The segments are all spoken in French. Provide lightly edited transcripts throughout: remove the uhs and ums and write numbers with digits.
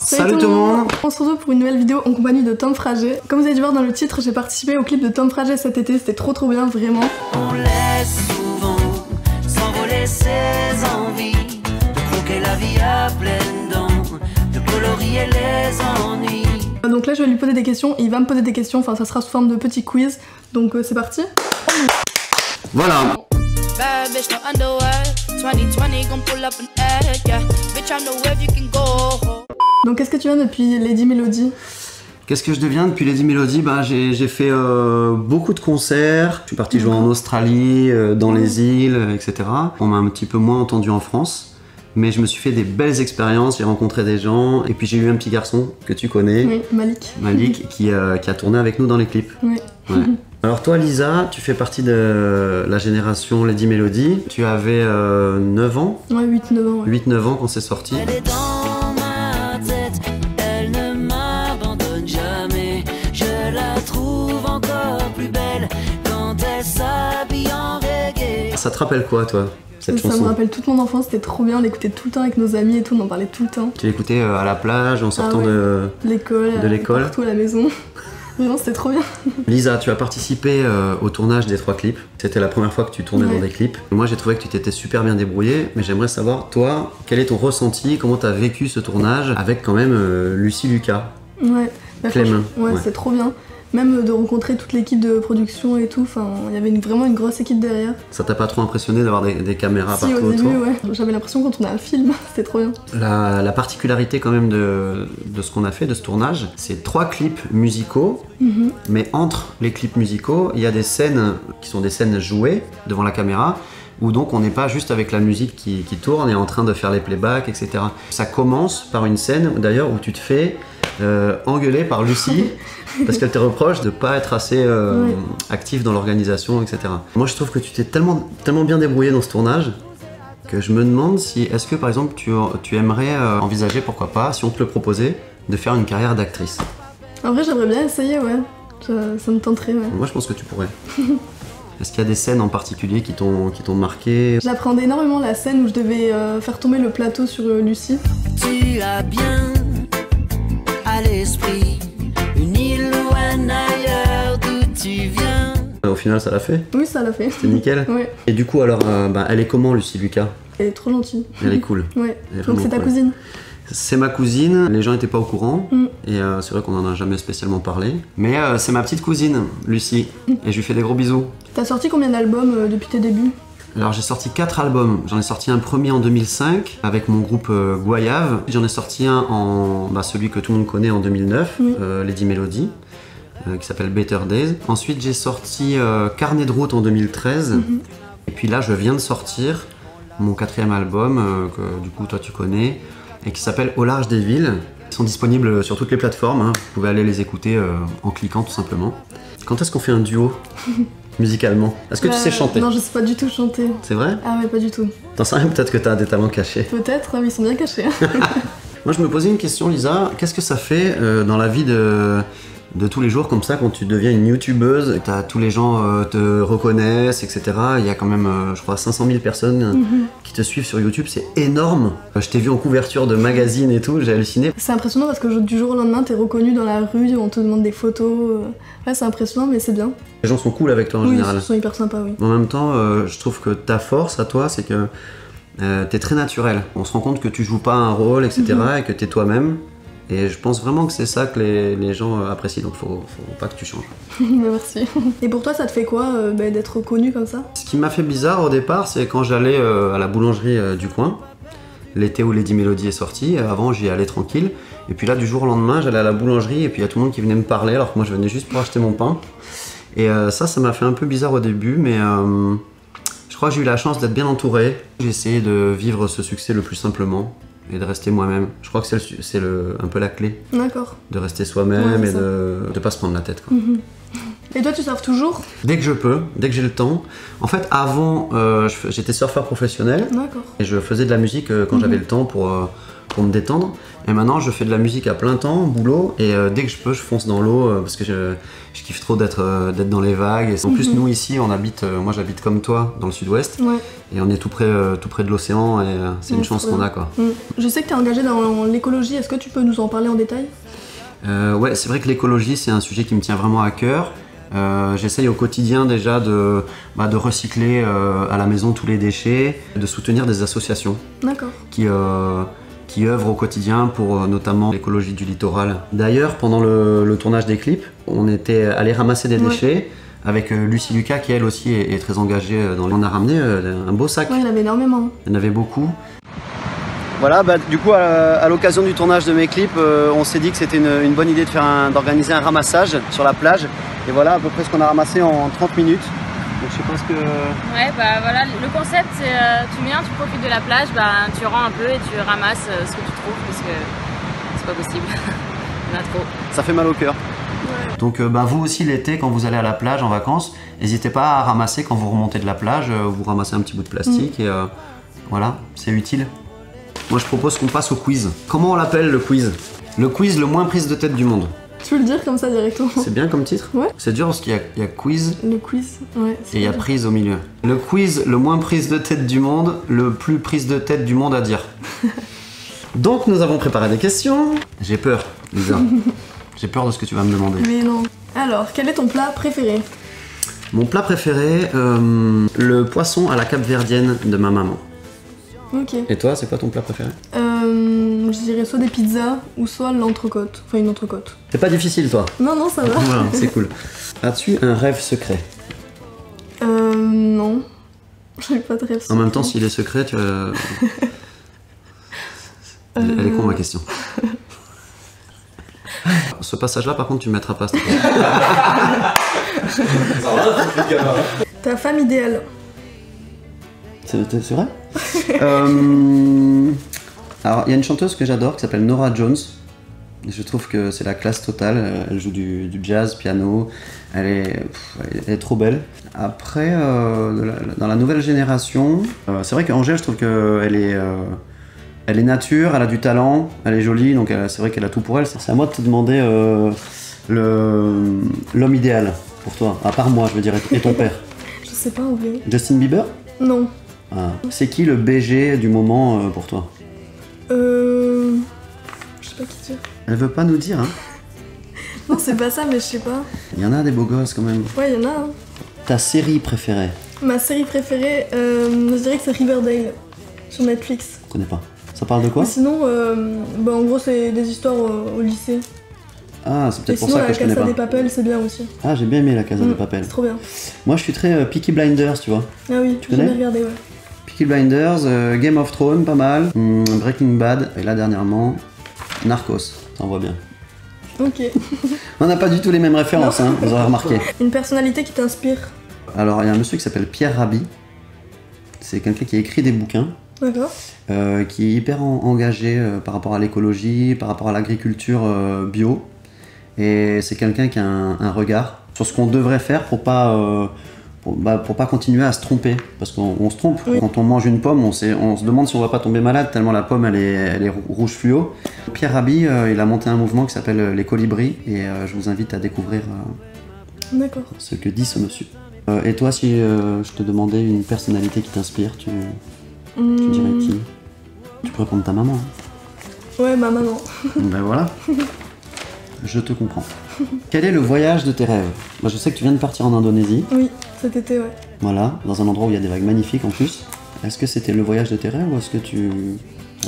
Salut tout le monde. On se retrouve pour une nouvelle vidéo en compagnie de Tom Frager. Comme vous avez dû voir dans le titre, j'ai participé au clip de Tom Frager cet été, c'était trop bien, vraiment. On laisse souvent s'envoler ses envies, de croquer la vie à pleines dents, de colorier les ennuis. Donc là je vais lui poser des questions, il va me poser des questions, enfin ça sera sous forme de petit quiz, donc c'est parti. Voilà. Donc qu'est-ce que tu viens depuis Lady Melody? Qu'est-ce que je deviens depuis Lady Melody? Bah, j'ai fait beaucoup de concerts. Je suis parti jouer en Australie, dans les îles, etc. On m'a un petit peu moins entendu en France. Mais je me suis fait des belles expériences, j'ai rencontré des gens. Et puis j'ai eu un petit garçon que tu connais. Oui, Malik. Malik, qui a tourné avec nous dans les clips. Oui. Ouais. Alors toi Lisa, tu fais partie de la génération Lady Melody. Tu avais 9 ans? Ouais, 8-9 ans. Ouais. 8-9 ans quand c'est sorti. Elle est dans ma tête, elle ne m'abandonne jamais. Je la trouve encore plus belle quand elle s'habille en reggae. Ça te rappelle quoi toi, cette chanson? Ça me rappelle toute mon enfance, c'était trop bien, on l'écoutait tout le temps avec nos amis et tout, on en parlait tout le temps. Tu l'écoutais à la plage en sortant ouais. de l'école, partout à la maison. Vraiment, c'était trop bien. Lisa, tu as participé au tournage des 3 clips. C'était la première fois que tu tournais dans des clips. Moi, j'ai trouvé que tu t'étais super bien débrouillée, mais j'aimerais savoir, toi, quel est ton ressenti, comment tu as vécu ce tournage avec quand même Lucie Lucas, ouais. Bah, Clément. Ouais, c'est trop bien. Même de rencontrer toute l'équipe de production et tout, enfin, il y avait vraiment une grosse équipe derrière. Ça t'a pas trop impressionné d'avoir des caméras partout au début, autour? ouais. J'avais l'impression quand on a un film, c'était trop bien. La particularité quand même de ce qu'on a fait, de ce tournage, c'est 3 clips musicaux, mais entre les clips musicaux, il y a des scènes qui sont des scènes jouées devant la caméra, où donc on n'est pas juste avec la musique qui tourne et en train de faire les playbacks, etc. Ça commence par une scène d'ailleurs où tu te fais engueuler par Lucie parce qu'elle te reproche de pas être assez active dans l'organisation, etc. Moi je trouve que tu t'es tellement bien débrouillé dans ce tournage que je me demande si, est-ce que par exemple tu aimerais envisager, pourquoi pas, si on te le proposait, de faire une carrière d'actrice? En vrai j'aimerais bien essayer, ouais. Ça me tenterait, ouais. Moi je pense que tu pourrais. Est-ce qu'il y a des scènes en particulier qui t'ont marqué? J'appréhendais énormément la scène où je devais faire tomber le plateau sur Lucie. Tu as bien à l'esprit une île ou un ailleurs d'où tu viens. Au final ça l'a fait? Oui, ça l'a fait. C'était nickel? Ouais. Et du coup alors, elle est comment Lucie Lucas? Elle est trop gentille. Elle est cool. Ouais. Elle est Donc c'est ta cool. cousine? C'est ma cousine, les gens n'étaient pas au courant, et c'est vrai qu'on en a jamais spécialement parlé. Mais c'est ma petite cousine, Lucie, et je lui fais des gros bisous. T'as sorti combien d'albums depuis tes débuts? Alors j'ai sorti 4 albums. J'en ai sorti un premier en 2005 avec mon groupe Goyave. J'en ai sorti un en celui que tout le monde connaît en 2009, Lady Melody, qui s'appelle Better Days. Ensuite j'ai sorti Carnet de route en 2013. Et puis là je viens de sortir mon 4e album que du coup toi tu connais, et qui s'appelle Au large des villes. Ils sont disponibles sur toutes les plateformes, hein. Vous pouvez aller les écouter en cliquant tout simplement. Quand est-ce qu'on fait un duo musicalement? Est-ce que tu sais chanter? Non, je sais pas du tout chanter. C'est vrai? Ah ouais, pas du tout. T'en sais rien, peut-être que t'as des talents cachés. Peut-être, mais ils sont bien cachés. Moi je me posais une question, Lisa, qu'est-ce que ça fait dans la vie de tous les jours comme ça quand tu deviens une youtubeuse, tous les gens te reconnaissent, etc. Il y a quand même, je crois, 500 000 personnes qui te suivent sur YouTube, c'est énorme. Je t'ai vu en couverture de magazines et tout, j'ai halluciné. C'est impressionnant parce que du jour au lendemain, t'es reconnu dans la rue, on te demande des photos. Ouais, c'est impressionnant, mais c'est bien. Les gens sont cool avec toi en général. Oui, ils sont hyper sympas, oui. En même temps, je trouve que ta force à toi, c'est que t'es très naturel. On se rend compte que tu joues pas un rôle, etc. et que t'es toi-même. Et je pense vraiment que c'est ça que les gens apprécient, donc faut pas que tu changes. Merci. Et pour toi, ça te fait quoi d'être connu comme ça? Ce qui m'a fait bizarre au départ, c'est quand j'allais à la boulangerie du coin, l'été où Lady Melody est sortie. Avant, j'y allais tranquille. Et puis là, du jour au lendemain, j'allais à la boulangerie et puis il y a tout le monde qui venait me parler alors que moi, je venais juste pour acheter mon pain. Et ça m'a fait un peu bizarre au début, mais je crois que j'ai eu la chance d'être bien entouré. J'ai essayé de vivre ce succès le plus simplement et de rester moi-même. Je crois que c'est un peu la clé. D'accord. De rester soi-même et de pas se prendre la tête, quoi. Et toi, tu surfes toujours? Dès que je peux, dès que j'ai le temps. En fait, avant, j'étais surfeur professionnel. D'accord. Et je faisais de la musique quand j'avais le temps pour pour me détendre. Et maintenant, je fais de la musique à plein temps, boulot, et dès que je peux, je fonce dans l'eau parce que je kiffe trop d'être dans les vagues. Et en plus, nous ici, on habite, moi j'habite comme toi, dans le sud-ouest, et on est tout près de l'océan, et c'est une chance qu'on a, quoi. Je sais que tu es engagé dans l'écologie, est-ce que tu peux nous en parler en détail? Ouais, c'est vrai que l'écologie, c'est un sujet qui me tient vraiment à cœur. J'essaye au quotidien déjà de recycler à la maison tous les déchets, de soutenir des associations qui œuvrent au quotidien pour notamment l'écologie du littoral. D'ailleurs, pendant le tournage des clips, on était allé ramasser des déchets avec Lucie Lucas qui elle aussi est très engagée. On a ramené un beau sac. Ouais, il y en avait énormément. Il y en avait beaucoup. Voilà, du coup, à l'occasion du tournage de mes clips, on s'est dit que c'était une bonne idée d'organiser un ramassage sur la plage. Et voilà à peu près ce qu'on a ramassé en 30 minutes. Donc je sais pas ce que... Ouais, bah voilà, le concept c'est tu viens, tu profites de la plage, bah, tu rends un peu et tu ramasses ce que tu trouves parce que c'est pas possible. Il y en a trop. Ça fait mal au cœur. Ouais. Donc vous aussi l'été, quand vous allez à la plage en vacances, n'hésitez pas à ramasser quand vous remontez de la plage, vous ramassez un petit bout de plastique et voilà, c'est utile. Moi je propose qu'on passe au quiz. Comment on l'appelle le quiz? Le quiz le moins prise de tête du monde. Tu peux le dire comme ça directement. C'est bien comme titre? Ouais. C'est dur parce qu'il y a quiz. Le quiz, ouais. Et il y a prise au milieu. Le quiz le moins prise de tête du monde, le plus prise de tête du monde à dire. Donc nous avons préparé des questions. J'ai peur, Lisa. J'ai peur de ce que tu vas me demander. Mais non. Alors, quel est ton plat préféré? Mon plat préféré, le poisson à la capverdienne de ma maman. Ok. Et toi, c'est quoi ton plat préféré? Je dirais soit des pizzas ou soit l'entrecôte. Enfin, une entrecôte. C'est pas difficile, toi? Non, non, ça va. Voilà, c'est cool. As-tu un rêve secret? Non. J'ai pas de rêve secret. En même temps, s'il est secret, tu vas... Elle est con, ma question. Ce passage-là, par contre, tu ne mettras pas. Ta femme idéale? C'est vrai? Alors, il y a une chanteuse que j'adore qui s'appelle Norah Jones. Je trouve que c'est la classe totale. Elle joue du jazz, piano. Elle est trop belle. Après, dans la nouvelle génération, c'est vrai qu'Angèle, je trouve qu'elle elle est nature, elle a du talent, elle est jolie, donc c'est vrai qu'elle a tout pour elle. C'est à moi de te demander l'homme idéal pour toi, à part moi, je veux dire, et ton père. Je sais pas en vrai. Justin Bieber? Non. Ah. C'est qui le BG du moment pour toi? Je sais pas qui dire. Elle veut pas nous dire, hein? Non, c'est pas ça, mais je sais pas. Il y en a des beaux gosses quand même. Ouais, il y en a. Hein. Ta série préférée? Ma série préférée, je dirais que c'est Riverdale, sur Netflix. Je connais pas. Ça parle de quoi? Mais sinon, en gros, c'est des histoires au lycée. Ah, c'est peut-être pour sinon, ça que je connais pas. La Casa des Papel, c'est bien aussi. Ah, j'ai bien aimé la Casa des Papel. C'est trop bien. Moi, je suis très Peaky Blinders, tu vois. Ah oui, tu connais? J'ai regardé, ouais. Peaky Blinders, Game of Thrones, pas mal. Breaking Bad, et là, dernièrement, Narcos, t'en vois bien. Ok. On n'a pas du tout les mêmes références, hein, vous aurez remarqué. Une personnalité qui t'inspire? Alors, il y a un monsieur qui s'appelle Pierre Rabhi. C'est quelqu'un qui a écrit des bouquins. D'accord. Qui est hyper engagé par rapport à l'écologie, par rapport à l'agriculture bio. Et c'est quelqu'un qui a un regard sur ce qu'on devrait faire pour pas continuer à se tromper. Parce qu'on se trompe. Oui. Quand on mange une pomme, on se demande si on va pas tomber malade tellement la pomme elle est rouge fluo. Pierre Rabhi, il a monté un mouvement qui s'appelle les colibris et je vous invite à découvrir ce que dit ce monsieur. Et toi, si je te demandais une personnalité qui t'inspire, tu dirais qui? Tu peux répondre ta maman. Hein. Ouais, ma maman. Ben voilà. Je te comprends. Quel est le voyage de tes rêves? Moi, je sais que tu viens de partir en Indonésie. Oui, cet été, ouais. Voilà, dans un endroit où il y a des vagues magnifiques en plus. Est-ce que c'était le voyage de tes rêves ou est-ce que tu...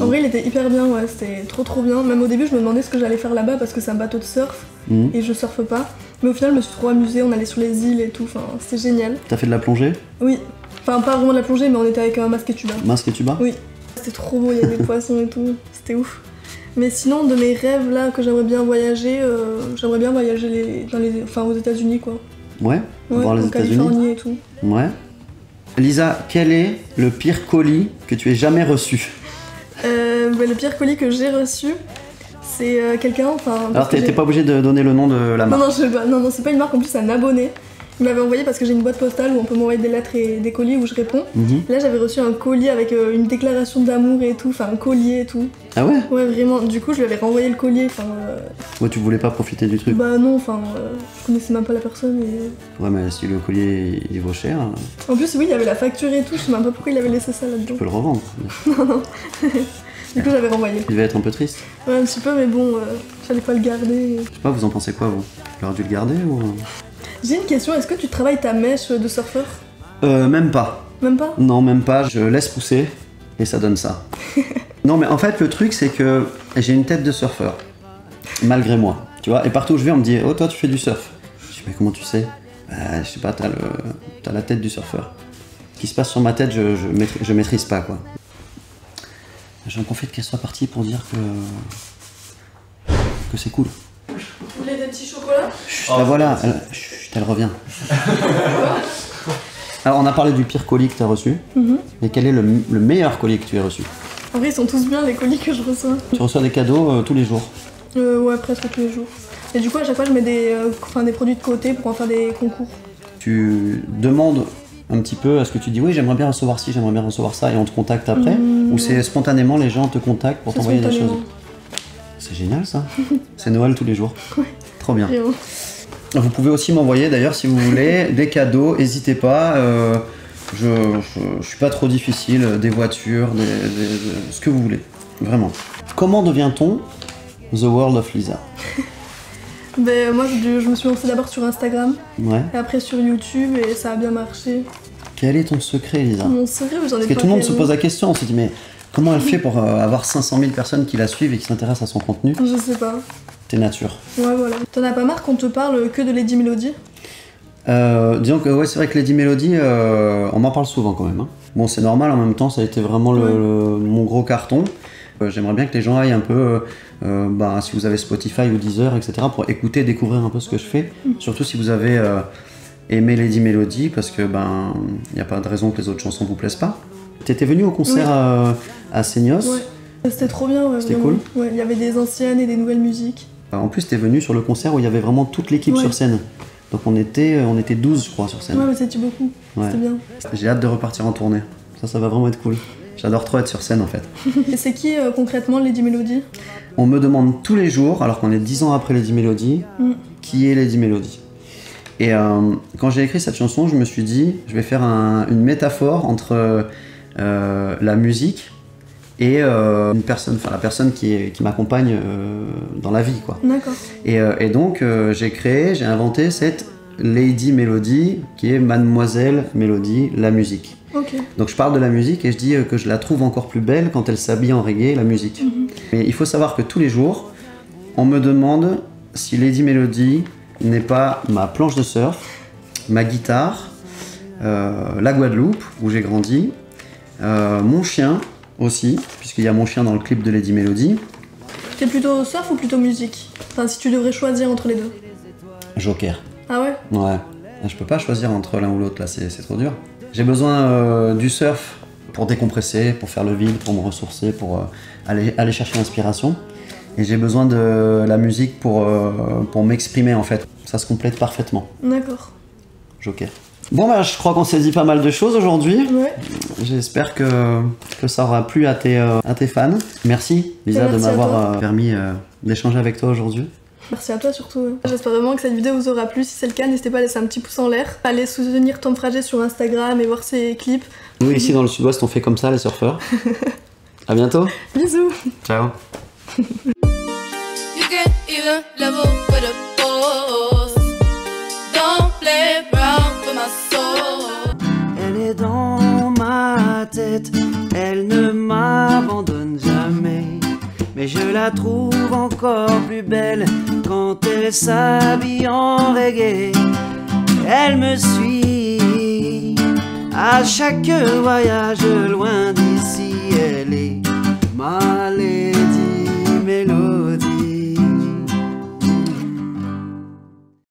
En vrai, il était hyper bien, ouais. C'était trop bien. Même au début, je me demandais ce que j'allais faire là-bas parce que c'est un bateau de surf et je surfe pas. Mais au final, je me suis trop amusée. On allait sur les îles et tout. Enfin, c'était génial. T'as fait de la plongée? Oui. Enfin, pas vraiment de la plongée, mais on était avec un masque et tuba. Masque et tuba? Oui. C'était trop beau, il y avait des poissons et tout. C'était ouf. Mais sinon, de mes rêves là que j'aimerais bien voyager aux États-Unis quoi. Ouais, voir les États-Unis. En Californie et tout. Ouais. Lisa, quel est le pire colis que tu aies jamais reçu? Le pire colis que j'ai reçu, c'est quelqu'un. Alors t'es pas obligé de donner le nom de la marque? Non, je sais pas. Non, c'est pas une marque, en plus c'est un abonné. Il m'avait envoyé parce que j'ai une boîte postale où on peut m'envoyer des lettres et des colis où je réponds. Là j'avais reçu un colis avec une déclaration d'amour et tout, enfin un collier et tout. Ah ouais? Ouais vraiment, du coup je lui avais renvoyé le collier, enfin... Ouais, tu voulais pas profiter du truc? Bah non, enfin je connaissais même pas la personne et... Ouais, mais si le collier il vaut cher... En plus oui, il y avait la facture et tout, je sais même pas pourquoi il avait laissé ça là-dedans. Tu peux le revendre. Non. Du coup j'avais renvoyé. Il devait être un peu triste. Ouais un petit peu mais bon, j'allais pas le garder. Je sais pas, vous en pensez quoi vous? Il aurait dû le garder ou... J'ai une question, est-ce que tu travailles ta mèche de surfeur? Même pas. Même pas? Non, même pas, je laisse pousser et ça donne ça. Non mais en fait le truc c'est que j'ai une tête de surfeur, malgré moi, tu vois, et partout où je vais on me dit « Oh toi tu fais du surf ». Je dis « Mais comment tu sais ?» Bah je sais pas, t'as la tête du surfeur. Ce qui se passe sur ma tête, je maîtrise pas quoi. J'en profite qu'elle soit partie pour dire que c'est cool. Vous voulez des petits chocolats? Bah voilà, elle revient. Alors on a parlé du pire colis que tu as reçu, mais quel est le meilleur colis que tu as reçu? En vrai ils sont tous bien les colis que je reçois. Tu reçois des cadeaux tous les jours? Ouais presque tous les jours. Et du coup à chaque fois je mets des produits de côté pour en faire des concours. Tu demandes un petit peu, est-ce que tu dis oui j'aimerais bien recevoir ci, j'aimerais bien recevoir ça et on te contacte après? Ou c'est spontanément les gens te contactent pour t'envoyer des choses? C'est génial ça. C'est Noël tous les jours. Ouais. Trop bien. Vraiment. Vous pouvez aussi m'envoyer d'ailleurs si vous voulez des cadeaux, n'hésitez pas. Je suis pas trop difficile, des voitures, ce que vous voulez. Vraiment. Comment devient-on The World of Lisa? Ben moi je me suis lancée d'abord sur Instagram, Ouais. et après sur YouTube et ça a bien marché. Quel est ton secret, Lisa? Mon secret, j'en ai Parce que pas tout le monde se réellement. pose la question, on se dit mais comment elle fait pour avoir 500 000 personnes qui la suivent et qui s'intéressent à son contenu? Je sais pas. T'es nature. Ouais voilà. T'en as pas marre qu'on te parle que de Lady Melody? Disons que ouais, c'est vrai que Lady Melody, on m'en parle souvent quand même. Hein. Bon, c'est normal, en même temps, ça a été vraiment mon gros carton. J'aimerais bien que les gens aillent un peu, si vous avez Spotify ou Deezer, etc., pour écouter, découvrir un peu ce que je fais. Surtout si vous avez aimé Lady Melody, parce que il n'y a pas de raison que les autres chansons vous plaisent pas. T'étais venu au concert à Seignos. Ouais. C'était trop bien, ouais. C'était vraiment. cool. Ouais, il y avait des anciennes et des nouvelles musiques. En plus, t'es venu sur le concert où il y avait vraiment toute l'équipe sur scène. Donc on était 12, je crois, sur scène. Ouais, mais c'était beaucoup. Ouais. C'était bien. J'ai hâte de repartir en tournée. Ça va vraiment être cool. J'adore trop être sur scène en fait. Et c'est qui concrètement Lady Melody? On me demande tous les jours, alors qu'on est 10 ans après Lady Melody, qui est Lady Melody. Et quand j'ai écrit cette chanson, je me suis dit, je vais faire une métaphore entre la musique et la personne qui m'accompagne dans la vie, quoi. D'accord. Et donc j'ai inventé cette Lady Melody qui est Mademoiselle Melody, la musique. Ok. Donc je parle de la musique et je dis que je la trouve encore plus belle quand elle s'habille en reggae, la musique. Mais il faut savoir que tous les jours, on me demande si Lady Melody n'est pas ma planche de surf, ma guitare, la Guadeloupe où j'ai grandi, mon chien aussi, puisqu'il y a mon chien dans le clip de Lady Melody. T'es plutôt surf ou plutôt musique? Enfin, si tu devrais choisir entre les deux. Joker. Ah ouais? Ouais. Je peux pas choisir entre l'un ou l'autre là, c'est trop dur. J'ai besoin du surf pour décompresser, pour faire le vide, pour me ressourcer, pour aller chercher l'inspiration. Et j'ai besoin de la musique pour m'exprimer en fait. Ça se complète parfaitement. D'accord. Joker. Bon je crois qu'on s'est dit pas mal de choses aujourd'hui. Ouais. J'espère que ça aura plu à tes fans. Merci Lisa Merci de à m'avoir permis d'échanger avec toi aujourd'hui. Merci à toi surtout. J'espère vraiment que cette vidéo vous aura plu. Si c'est le cas, n'hésitez pas à laisser un petit pouce en l'air. Allez soutenir Tom Frager sur Instagram et voir ses clips. Nous ici dans le sud-ouest on fait comme ça les surfeurs. À bientôt. Bisous. Ciao. You can even level with a force. Don't play around with my soul. Elle est dans ma tête, elle ne m'abandonne jamais. Mais je la trouve encore plus belle quand elle s'habille en reggae. Elle me suit à chaque voyage loin d'ici.